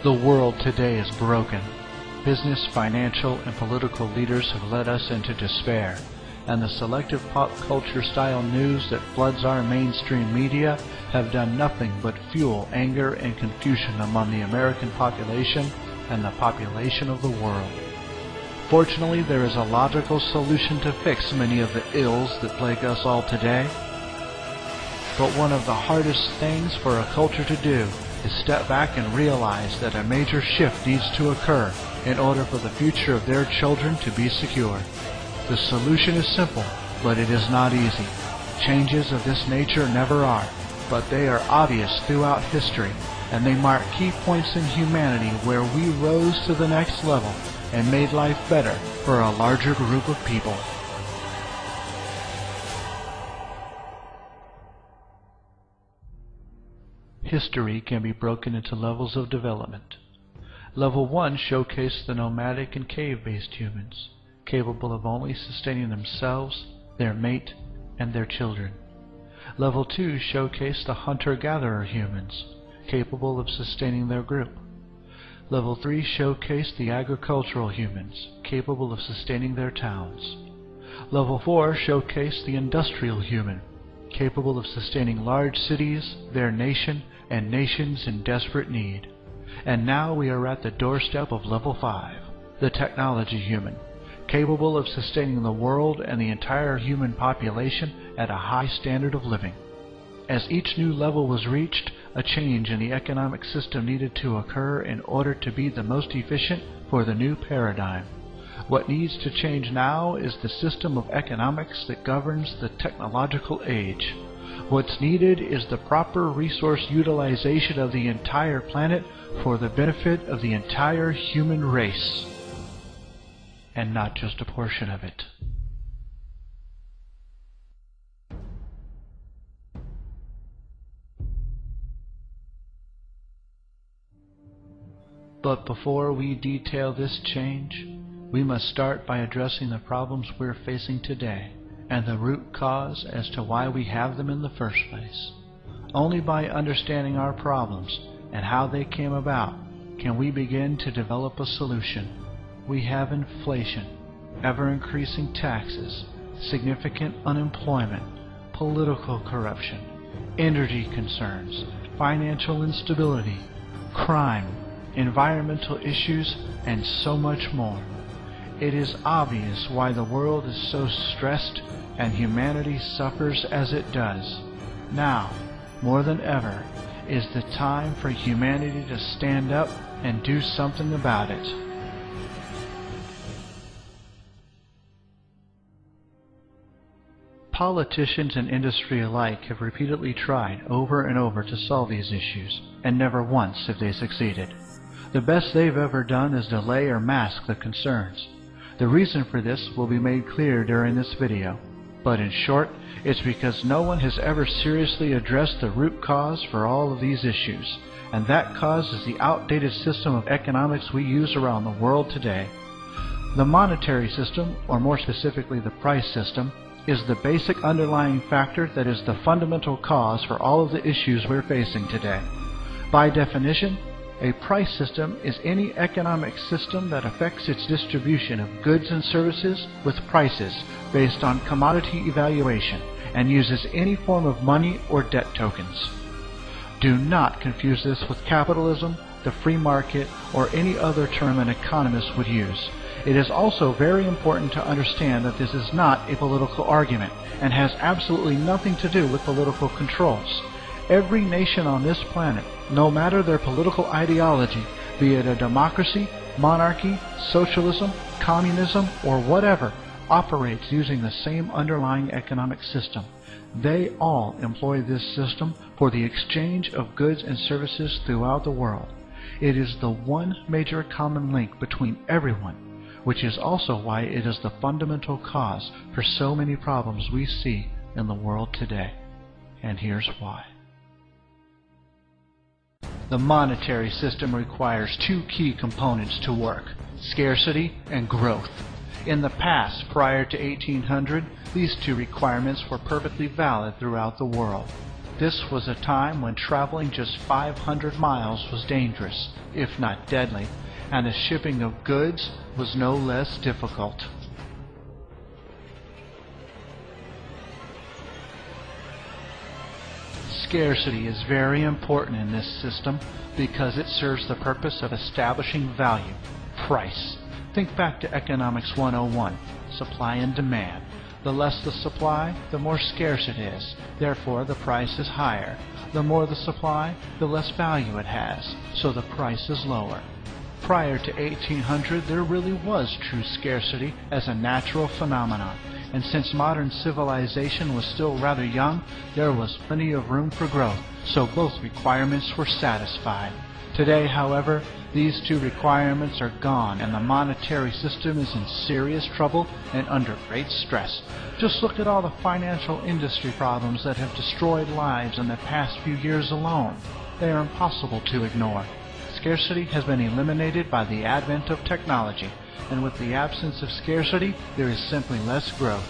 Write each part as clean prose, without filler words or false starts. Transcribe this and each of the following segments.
The world today is broken. Business, financial, and political leaders have led us into despair, and the selective pop culture style news that floods our mainstream media have done nothing but fuel anger and confusion among the American population and the population of the world. Fortunately, there is a logical solution to fix many of the ills that plague us all today. But one of the hardest things for a culture to do is step back and realize that a major shift needs to occur in order for the future of their children to be secure. The solution is simple, but it is not easy. Changes of this nature never are, but they are obvious throughout history, and they mark key points in humanity where we rose to the next level and made life better for a larger group of people. History can be broken into levels of development. Level 1 showcased the nomadic and cave-based humans, capable of only sustaining themselves, their mate, and their children. Level 2 showcased the hunter-gatherer humans, capable of sustaining their group. Level 3 showcased the agricultural humans, capable of sustaining their towns. Level 4 showcased the industrial human, capable of sustaining large cities, their nation, and nations in desperate need. And now we are at the doorstep of Level 5, the technology human, capable of sustaining the world and the entire human population at a high standard of living. As each new level was reached, a change in the economic system needed to occur in order to be the most efficient for the new paradigm. What needs to change now is the system of economics that governs the technological age. What's needed is the proper resource utilization of the entire planet for the benefit of the entire human race, and not just a portion of it. But before we detail this change, we must start by addressing the problems we're facing today and the root cause as to why we have them in the first place. Only by understanding our problems and how they came about can we begin to develop a solution. We have inflation, ever-increasing taxes, significant unemployment, political corruption, energy concerns, financial instability, crime, environmental issues, and so much more. It is obvious why the world is so stressed and humanity suffers as it does. Now, more than ever, is the time for humanity to stand up and do something about it. Politicians and industry alike have repeatedly tried over and over to solve these issues, and never once have they succeeded. The best they've ever done is delay or mask the concerns. The reason for this will be made clear during this video, but in short, it's because no one has ever seriously addressed the root cause for all of these issues, and that cause is the outdated system of economics we use around the world today. The monetary system, or more specifically the price system, is the basic underlying factor that is the fundamental cause for all of the issues we're facing today. By definition, a price system is any economic system that affects its distribution of goods and services with prices based on commodity evaluation and uses any form of money or debt tokens. Do not confuse this with capitalism, the free market, or any other term an economist would use. It is also very important to understand that this is not a political argument and has absolutely nothing to do with political controls. Every nation on this planet, no matter their political ideology, be it a democracy, monarchy, socialism, communism, or whatever, operates using the same underlying economic system. They all employ this system for the exchange of goods and services throughout the world. It is the one major common link between everyone, which is also why it is the fundamental cause for so many problems we see in the world today. And here's why. The monetary system requires two key components to work: scarcity and growth. In the past, prior to 1800, these two requirements were perfectly valid throughout the world. This was a time when traveling just 500 miles was dangerous, if not deadly, and the shipping of goods was no less difficult. Scarcity is very important in this system because it serves the purpose of establishing value, price. Think back to Economics 101, supply and demand. The less the supply, the more scarce it is. Therefore, the price is higher. The more the supply, the less value it has, so the price is lower. Prior to 1800, there really was true scarcity as a natural phenomenon, and since modern civilization was still rather young, there was plenty of room for growth, so both requirements were satisfied. Today, however, these two requirements are gone, and the monetary system is in serious trouble and under great stress. Just look at all the financial industry problems that have destroyed lives in the past few years alone. They are impossible to ignore. Scarcity has been eliminated by the advent of technology, and with the absence of scarcity, there is simply less growth.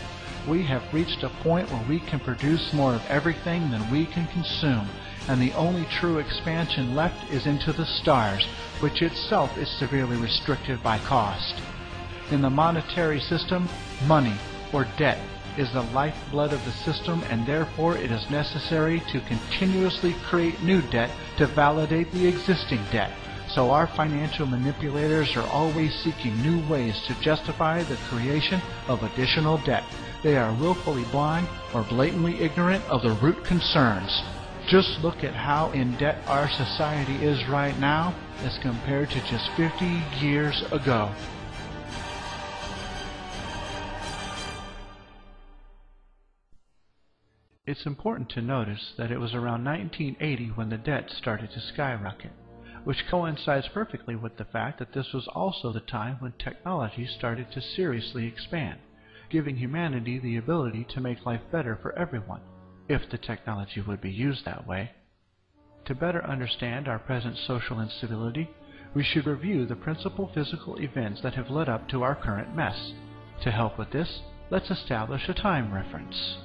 We have reached a point where we can produce more of everything than we can consume, and the only true expansion left is into the stars, which itself is severely restricted by cost. In the monetary system, money, or debt, is the lifeblood of the system, and therefore it is necessary to continuously create new debt to validate the existing debt. So our financial manipulators are always seeking new ways to justify the creation of additional debt. They are willfully blind or blatantly ignorant of the root concerns. Just look at how in debt our society is right now as compared to just 50 years ago. It's important to notice that it was around 1980 when the debt started to skyrocket, which coincides perfectly with the fact that this was also the time when technology started to seriously expand, giving humanity the ability to make life better for everyone, if the technology would be used that way. To better understand our present social instability, we should review the principal physical events that have led up to our current mess. To help with this, let's establish a time reference.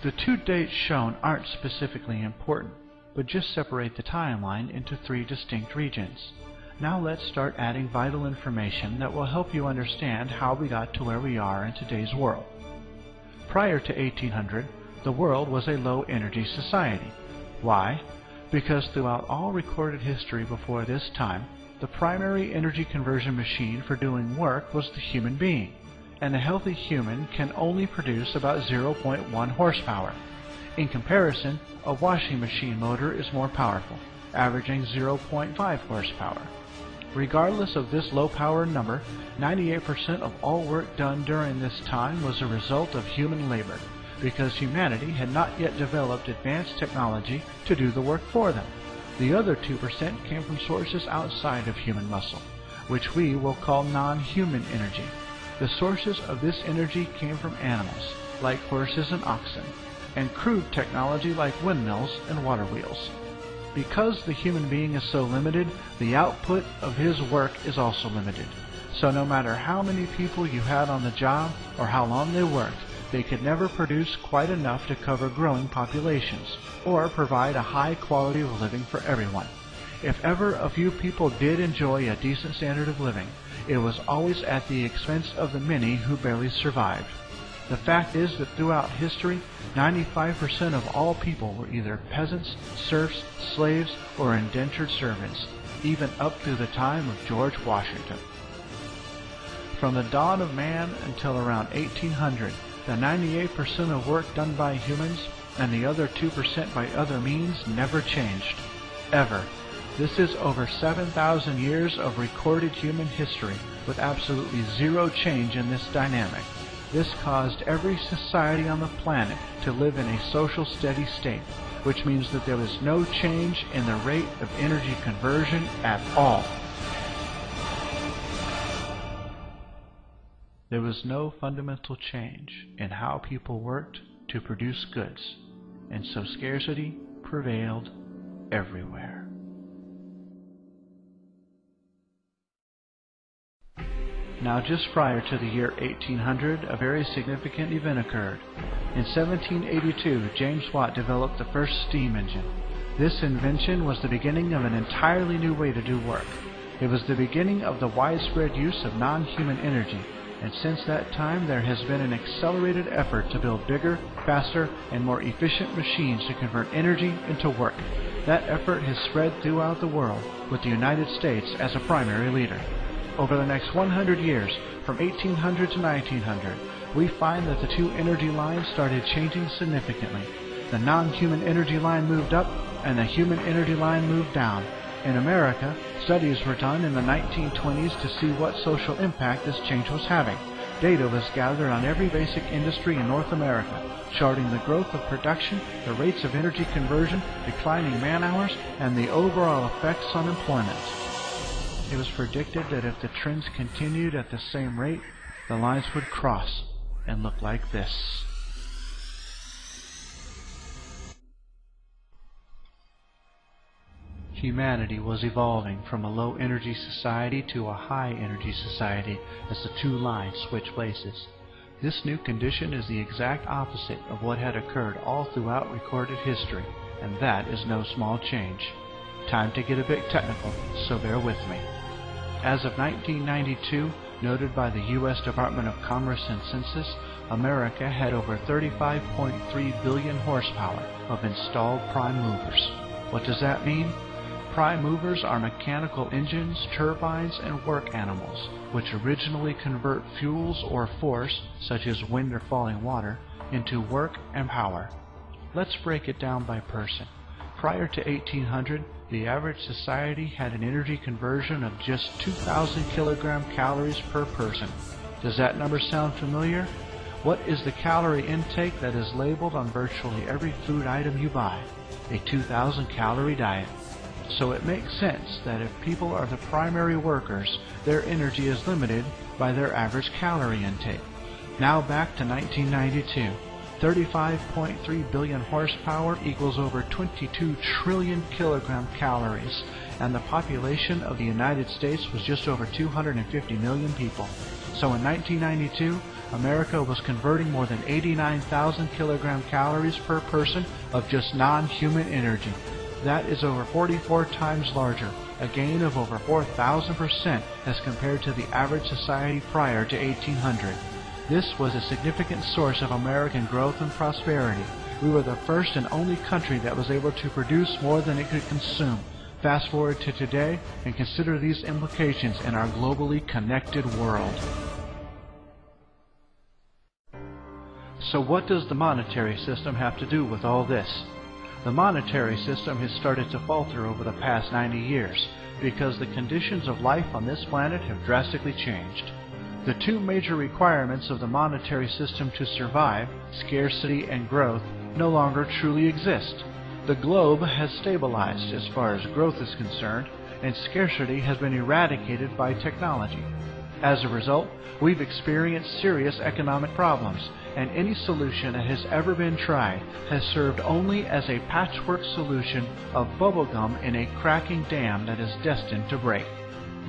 The two dates shown aren't specifically important, but just separate the timeline into three distinct regions. Now let's start adding vital information that will help you understand how we got to where we are in today's world. Prior to 1800, the world was a low-energy society. Why? Because throughout all recorded history before this time, the primary energy conversion machine for doing work was the human being, and a healthy human can only produce about 0.1 horsepower. In comparison, a washing machine motor is more powerful, averaging 0.5 horsepower. Regardless of this low power number, 98% of all work done during this time was a result of human labor, because humanity had not yet developed advanced technology to do the work for them. The other 2% came from sources outside of human muscle, which we will call non-human energy. The sources of this energy came from animals, like horses and oxen, and crude technology like windmills and water wheels. Because the human being is so limited, the output of his work is also limited. So no matter how many people you had on the job or how long they worked, they could never produce quite enough to cover growing populations or provide a high quality of living for everyone. If ever a few people did enjoy a decent standard of living, it was always at the expense of the many who barely survived. The fact is that throughout history, 95% of all people were either peasants, serfs, slaves, or indentured servants, even up through the time of George Washington. From the dawn of man until around 1800, the 98% of work done by humans and the other 2% by other means never changed. Ever. This is over 7,000 years of recorded human history with absolutely zero change in this dynamic. This caused every society on the planet to live in a social steady state, which means that there was no change in the rate of energy conversion at all. There was no fundamental change in how people worked to produce goods, and so scarcity prevailed everywhere. Now, just prior to the year 1800, a very significant event occurred. In 1782, James Watt developed the first steam engine. This invention was the beginning of an entirely new way to do work. It was the beginning of the widespread use of non-human energy, and since that time there has been an accelerated effort to build bigger, faster, and more efficient machines to convert energy into work. That effort has spread throughout the world, with the United States as a primary leader. Over the next 100 years, from 1800 to 1900, we find that the two energy lines started changing significantly. The non-human energy line moved up, and the human energy line moved down. In America, studies were done in the 1920s to see what social impact this change was having. Data was gathered on every basic industry in North America, charting the growth of production, the rates of energy conversion, declining man-hours, and the overall effects on employment. It was predicted that if the trends continued at the same rate, the lines would cross and look like this. Humanity was evolving from a low-energy society to a high-energy society as the two lines switched places. This new condition is the exact opposite of what had occurred all throughout recorded history, and that is no small change. Time to get a bit technical, so bear with me. As of 1992, noted by the U.S. Department of Commerce and Census, America had over 35.3 billion horsepower of installed prime movers. What does that mean? Prime movers are mechanical engines, turbines, and work animals, which originally convert fuels or force, such as wind or falling water, into work and power. Let's break it down by person. Prior to 1800, the average society had an energy conversion of just 2,000 kilogram calories per person. Does that number sound familiar? What is the calorie intake that is labeled on virtually every food item you buy? A 2,000 calorie diet. So it makes sense that if people are the primary workers, their energy is limited by their average calorie intake. Now back to 1992. 35.3 billion horsepower equals over 22 trillion kilogram calories, and the population of the United States was just over 250 million people. So in 1992, America was converting more than 89,000 kilogram calories per person of just non-human energy. That is over 44 times larger, a gain of over 4,000% as compared to the average society prior to 1800. This was a significant source of American growth and prosperity. We were the first and only country that was able to produce more than it could consume. Fast forward to today and consider these implications in our globally connected world. So what does the monetary system have to do with all this? The monetary system has started to falter over the past 90 years because the conditions of life on this planet have drastically changed. The two major requirements of the monetary system to survive, scarcity and growth, no longer truly exist. The globe has stabilized as far as growth is concerned, and scarcity has been eradicated by technology. As a result, we've experienced serious economic problems, and any solution that has ever been tried has served only as a patchwork solution of bubblegum in a cracking dam that is destined to break.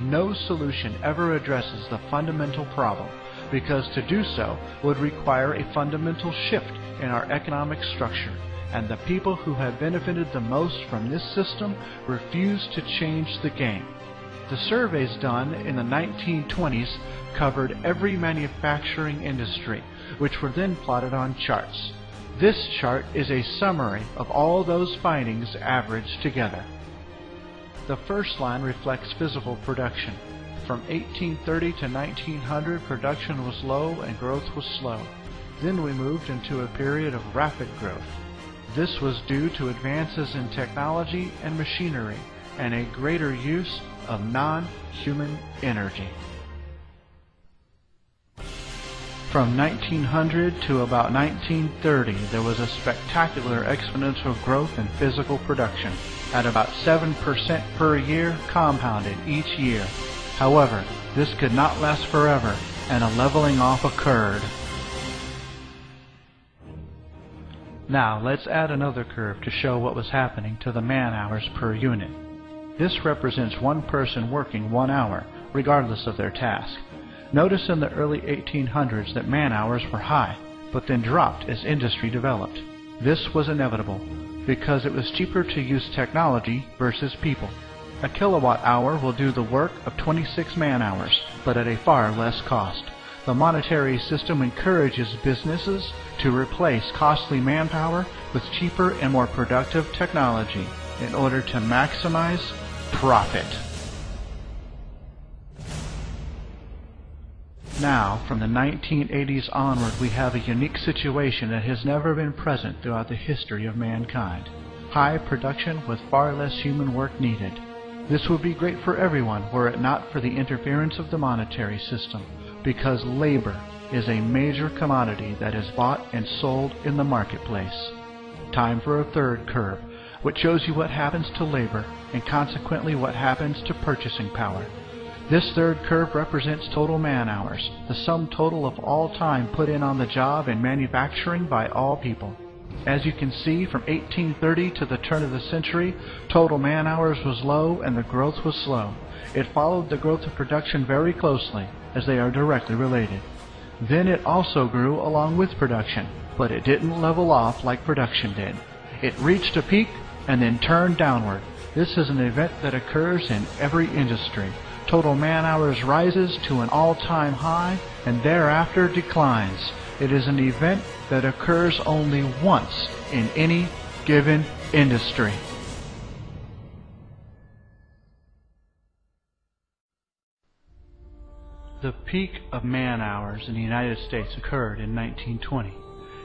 No solution ever addresses the fundamental problem, because to do so would require a fundamental shift in our economic structure, and the people who have benefited the most from this system refuse to change the game. The surveys done in the 1920s covered every manufacturing industry, which were then plotted on charts. This chart is a summary of all those findings averaged together. The first line reflects physical production. From 1830 to 1900, production was low and growth was slow. Then we moved into a period of rapid growth. This was due to advances in technology and machinery and a greater use of non-human energy. From 1900 to about 1930, there was a spectacular exponential growth in physical production, at about 7% per year, compounded each year. However, this could not last forever, and a leveling off occurred. Now, let's add another curve to show what was happening to the man-hours per unit. This represents one person working 1 hour, regardless of their task. Notice in the early 1800s that man-hours were high, but then dropped as industry developed. This was inevitable, because it was cheaper to use technology versus people. A kilowatt-hour will do the work of 26 man-hours, but at a far less cost. The monetary system encourages businesses to replace costly manpower with cheaper and more productive technology in order to maximize profit. Now, from the 1980s onward, we have a unique situation that has never been present throughout the history of mankind. High production with far less human work needed. This would be great for everyone were it not for the interference of the monetary system, because labor is a major commodity that is bought and sold in the marketplace. Time for a third curve, which shows you what happens to labor and consequently what happens to purchasing power. This third curve represents total man-hours, the sum total of all time put in on the job in manufacturing by all people. As you can see, from 1830 to the turn of the century, total man-hours was low and the growth was slow. It followed the growth of production very closely, as they are directly related. Then it also grew along with production, but it didn't level off like production did. It reached a peak and then turned downward. This is an event that occurs in every industry. Total man-hours rises to an all-time high and thereafter declines. It is an event that occurs only once in any given industry. The peak of man-hours in the United States occurred in 1920,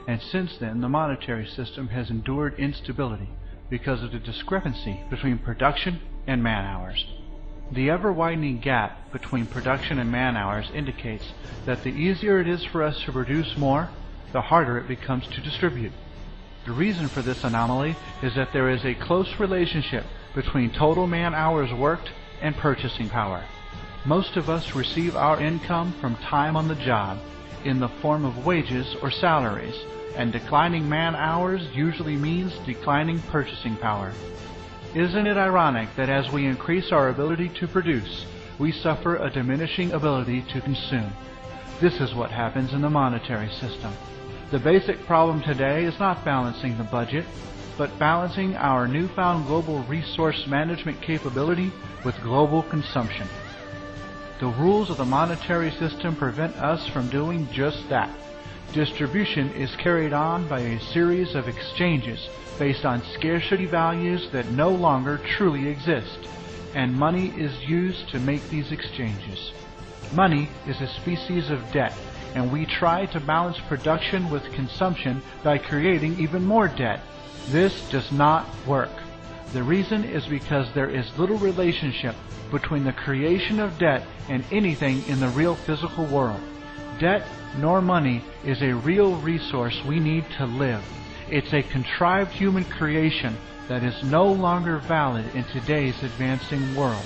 and since then the monetary system has endured instability because of the discrepancy between production and man-hours. The ever-widening gap between production and man-hours indicates that the easier it is for us to produce more, the harder it becomes to distribute. The reason for this anomaly is that there is a close relationship between total man-hours worked and purchasing power. Most of us receive our income from time on the job in the form of wages or salaries, and declining man-hours usually means declining purchasing power. Isn't it ironic that as we increase our ability to produce, we suffer a diminishing ability to consume? This is what happens in the monetary system. The basic problem today is not balancing the budget, but balancing our newfound global resource management capability with global consumption. The rules of the monetary system prevent us from doing just that. Distribution is carried on by a series of exchanges based on scarcity values that no longer truly exist, and money is used to make these exchanges. Money is a species of debt, and we try to balance production with consumption by creating even more debt. This does not work. The reason is because there is little relationship between the creation of debt and anything in the real physical world. Debt nor money is a real resource we need to live. It's a contrived human creation that is no longer valid in today's advancing world.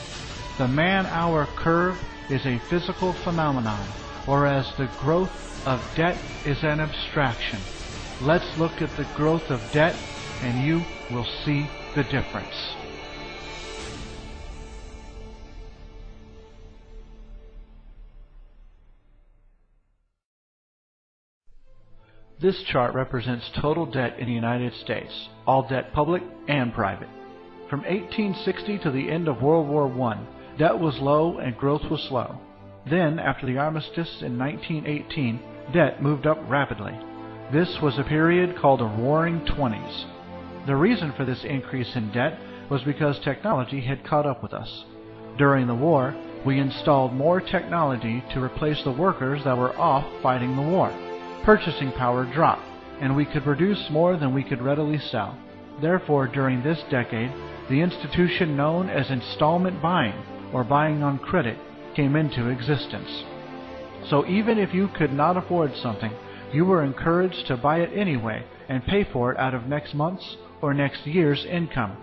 The man-hour curve is a physical phenomenon, whereas the growth of debt is an abstraction. Let's look at the growth of debt and you will see the difference. This chart represents total debt in the United States, all debt public and private. From 1860 to the end of World War I, debt was low and growth was slow. Then, after the armistice in 1918, debt moved up rapidly. This was a period called the Roaring Twenties. The reason for this increase in debt was because technology had caught up with us. During the war, we installed more technology to replace the workers that were off fighting the war. Purchasing power dropped, and we could produce more than we could readily sell. Therefore, during this decade, the institution known as installment buying, or buying on credit, came into existence. So even if you could not afford something, you were encouraged to buy it anyway and pay for it out of next month's or next year's income.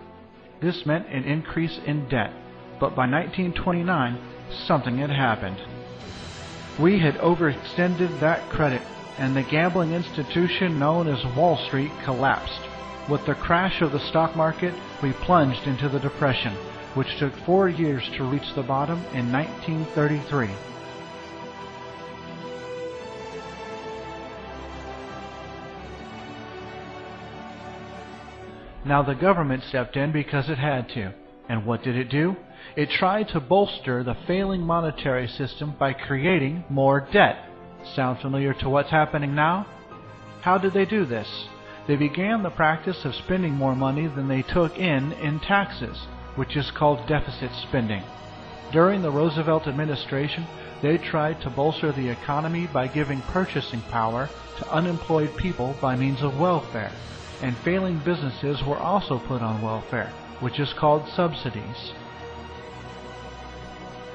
This meant an increase in debt, but by 1929, something had happened. We had overextended that credit, and the gambling institution known as Wall Street collapsed. With the crash of the stock market, we plunged into the Depression, which took 4 years to reach the bottom in 1933. Now the government stepped in because it had to. And what did it do? It tried to bolster the failing monetary system by creating more debt. Sound familiar to what's happening now? How did they do this? They began the practice of spending more money than they took in taxes, which is called deficit spending. During the Roosevelt administration, they tried to bolster the economy by giving purchasing power to unemployed people by means of welfare, and failing businesses were also put on welfare, which is called subsidies.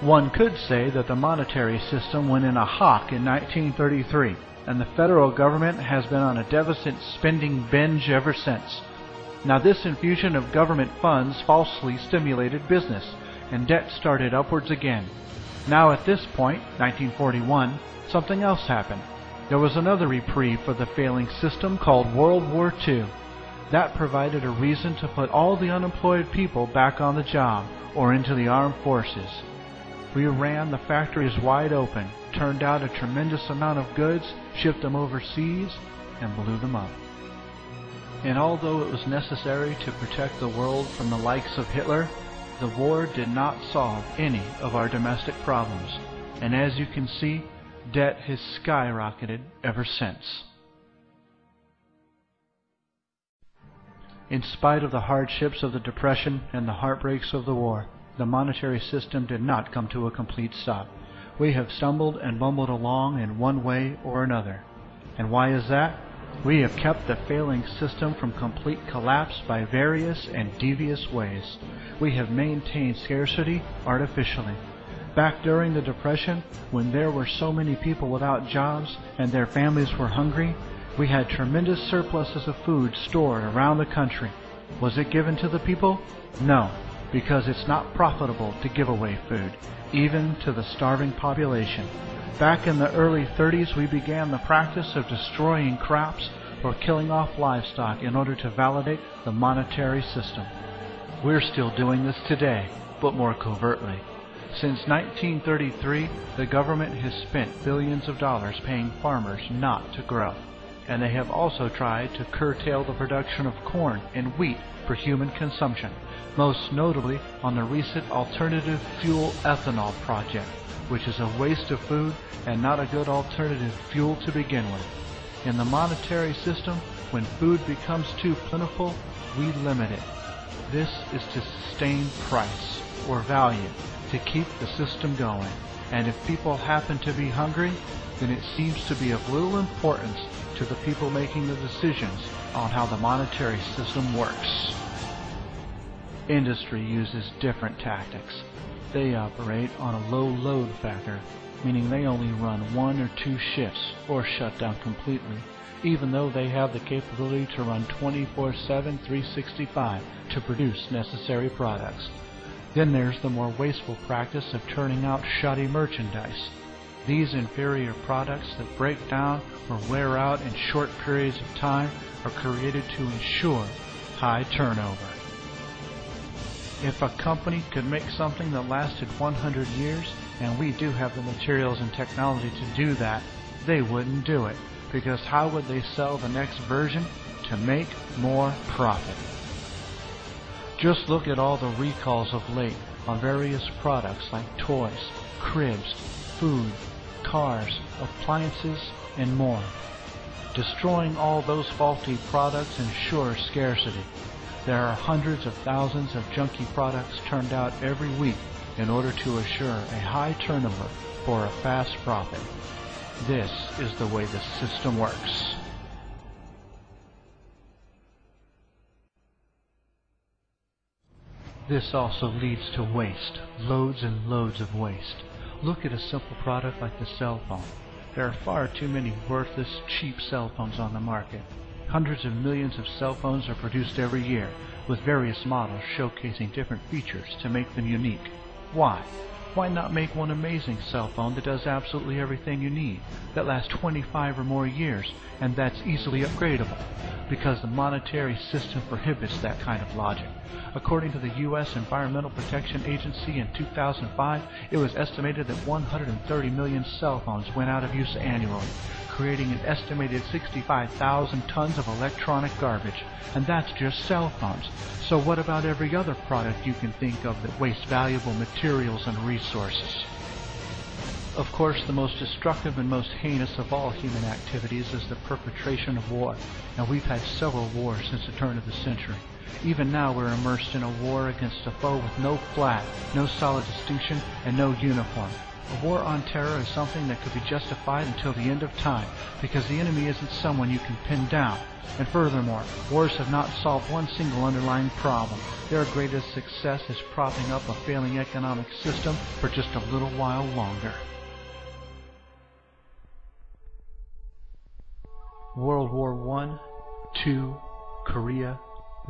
One could say that the monetary system went in a hock in 1933, and the federal government has been on a deficit spending binge ever since. Now this infusion of government funds falsely stimulated business, and debt started upwards again. Now at this point, 1941, something else happened. There was another reprieve for the failing system called World War II. That provided a reason to put all the unemployed people back on the job or into the armed forces. We ran the factories wide open, turned out a tremendous amount of goods, shipped them overseas, and blew them up. And although it was necessary to protect the world from the likes of Hitler, the war did not solve any of our domestic problems. And as you can see, debt has skyrocketed ever since. In spite of the hardships of the Depression and the heartbreaks of the war, the monetary system did not come to a complete stop. We have stumbled and bumbled along in one way or another. And why is that? We have kept the failing system from complete collapse by various and devious ways. We have maintained scarcity artificially. Back during the Depression, when there were so many people without jobs and their families were hungry, we had tremendous surpluses of food stored around the country. Was it given to the people? No, because it's not profitable to give away food, even to the starving population. Back in the early 30s, we began the practice of destroying crops or killing off livestock in order to validate the monetary system. We're still doing this today, but more covertly. Since 1933, the government has spent billions of dollars paying farmers not to grow. And they have also tried to curtail the production of corn and wheat for human consumption, most notably on the recent alternative fuel ethanol project, which is a waste of food and not a good alternative fuel to begin with. In the monetary system, when food becomes too plentiful, we limit it. This is to sustain price or value, to keep the system going. And if people happen to be hungry, then it seems to be of little importance to the people making the decisions on how the monetary system works. Industry uses different tactics. They operate on a low load factor, meaning they only run 1 or 2 shifts or shut down completely, even though they have the capability to run 24/7, 365 to produce necessary products. Then there's the more wasteful practice of turning out shoddy merchandise. These inferior products that break down or wear out in short periods of time are created to ensure high turnover. If a company could make something that lasted 100 years, and we do have the materials and technology to do that, they wouldn't do it, because how would they sell the next version? To make more profit. Just look at all the recalls of late on various products like toys, cribs, food, cars, appliances, and more. Destroying all those faulty products ensures scarcity. There are hundreds of thousands of junky products turned out every week in order to assure a high turnover for a fast profit. This is the way the system works. This also leads to waste, loads and loads of waste. Look at a simple product like the cell phone. There are far too many worthless, cheap cell phones on the market. Hundreds of millions of cell phones are produced every year, with various models showcasing different features to make them unique. Why? Why not make one amazing cell phone that does absolutely everything you need, that lasts 25 or more years, and that's easily upgradable? Because the monetary system prohibits that kind of logic. According to the U.S. Environmental Protection Agency in 2005, it was estimated that 130 million cell phones went out of use annually, creating an estimated 65,000 tons of electronic garbage. And that's just cell phones. So what about every other product you can think of that wastes valuable materials and resources? Of course, the most destructive and most heinous of all human activities is the perpetration of war. And we've had several wars since the turn of the century. Even now we're immersed in a war against a foe with no flag, no solid distinction, and no uniform. A war on terror is something that could be justified until the end of time, because the enemy isn't someone you can pin down. And furthermore, wars have not solved one single underlying problem. Their greatest success is propping up a failing economic system for just a little while longer. World War I, II, Korea,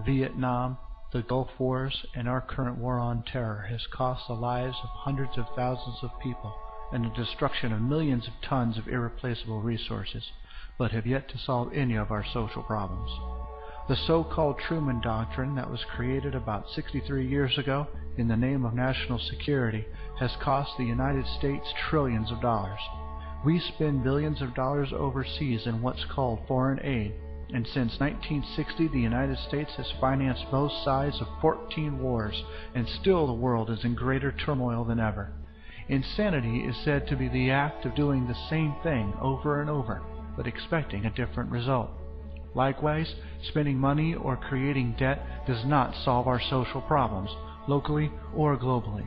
Vietnam, the Gulf Wars, and our current war on terror has cost the lives of hundreds of thousands of people and the destruction of millions of tons of irreplaceable resources, but have yet to solve any of our social problems. The so-called Truman Doctrine that was created about 63 years ago in the name of national security has cost the United States trillions of dollars. We spend billions of dollars overseas in what's called foreign aid, and since 1960 the United States has financed both sides of 14 wars, and still the world is in greater turmoil than ever. Insanity is said to be the act of doing the same thing over and over, but expecting a different result. Likewise, spending money or creating debt does not solve our social problems, locally or globally.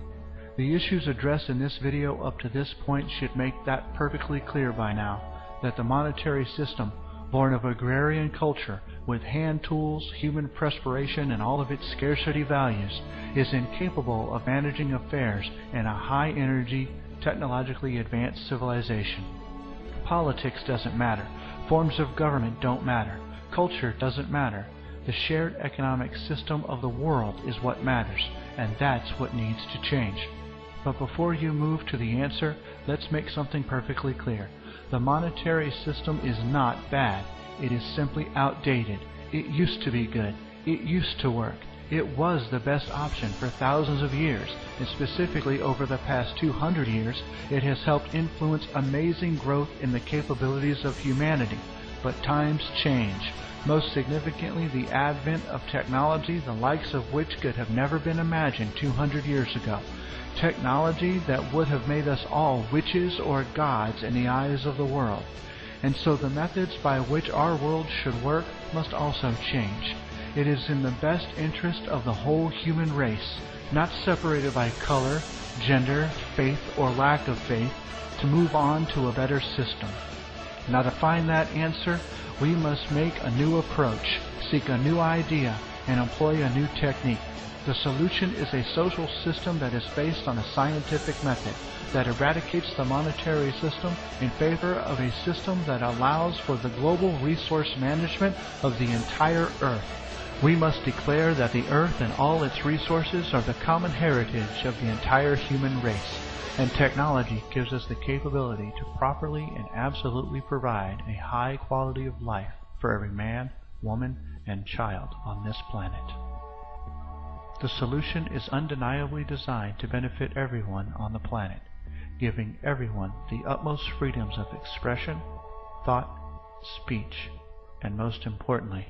The issues addressed in this video up to this point should make that perfectly clear by now, that the monetary system, born of agrarian culture, with hand tools, human perspiration, and all of its scarcity values, is incapable of managing affairs in a high-energy, technologically advanced civilization. Politics doesn't matter. Forms of government don't matter. Culture doesn't matter. The shared economic system of the world is what matters, and that's what needs to change. But before you move to the answer, let's make something perfectly clear. The monetary system is not bad. It is simply outdated. It used to be good. It used to work. It was the best option for thousands of years, and specifically over the past 200 years, it has helped influence amazing growth in the capabilities of humanity. But times change. Most significantly, the advent of technology, the likes of which could have never been imagined 200 years ago. Technology that would have made us all witches or gods in the eyes of the world. And so the methods by which our world should work must also change. It is in the best interest of the whole human race, not separated by color, gender, faith, or lack of faith, to move on to a better system. Now to find that answer, we must make a new approach, seek a new idea, and employ a new technique. The solution is a social system that is based on a scientific method that eradicates the monetary system in favor of a system that allows for the global resource management of the entire Earth. We must declare that the Earth and all its resources are the common heritage of the entire human race, and technology gives us the capability to properly and absolutely provide a high quality of life for every man, woman, and child on this planet. The solution is undeniably designed to benefit everyone on the planet, giving everyone the utmost freedoms of expression, thought, speech, and most importantly,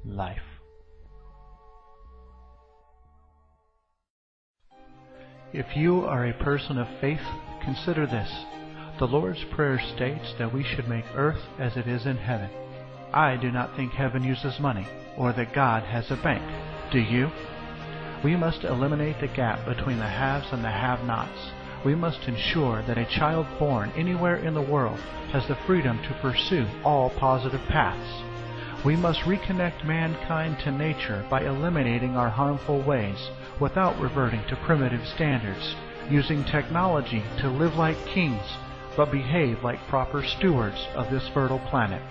life. If you are a person of faith, consider this. The Lord's Prayer states that we should make earth as it is in heaven. I do not think heaven uses money, or that God has a bank. Do you? We must eliminate the gap between the haves and the have-nots. We must ensure that a child born anywhere in the world has the freedom to pursue all positive paths. We must reconnect mankind to nature by eliminating our harmful ways without reverting to primitive standards, using technology to live like kings but behave like proper stewards of this fertile planet.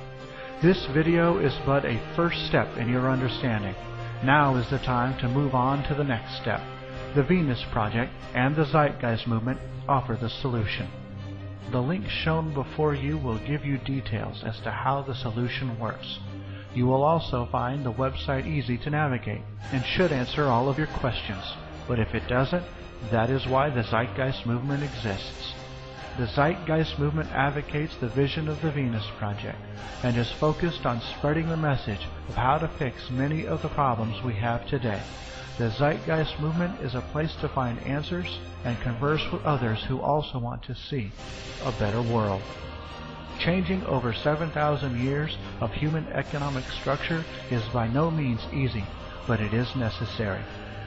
This video is but a first step in your understanding. Now is the time to move on to the next step. The Venus Project and the Zeitgeist Movement offer the solution. The link shown before you will give you details as to how the solution works. You will also find the website easy to navigate and should answer all of your questions. But if it doesn't, that is why the Zeitgeist Movement exists. The Zeitgeist Movement advocates the vision of the Venus Project and is focused on spreading the message of how to fix many of the problems we have today. The Zeitgeist Movement is a place to find answers and converse with others who also want to see a better world. Changing over 7,000 years of human economic structure is by no means easy, but it is necessary.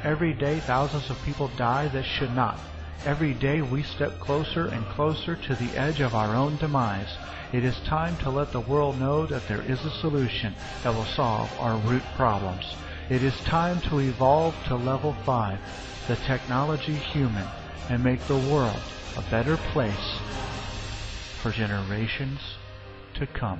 Every day thousands of people die that should not. Every day we step closer and closer to the edge of our own demise. It is time to let the world know that there is a solution that will solve our root problems. It is time to evolve to level 5, the technology human, and make the world a better place for generations to come.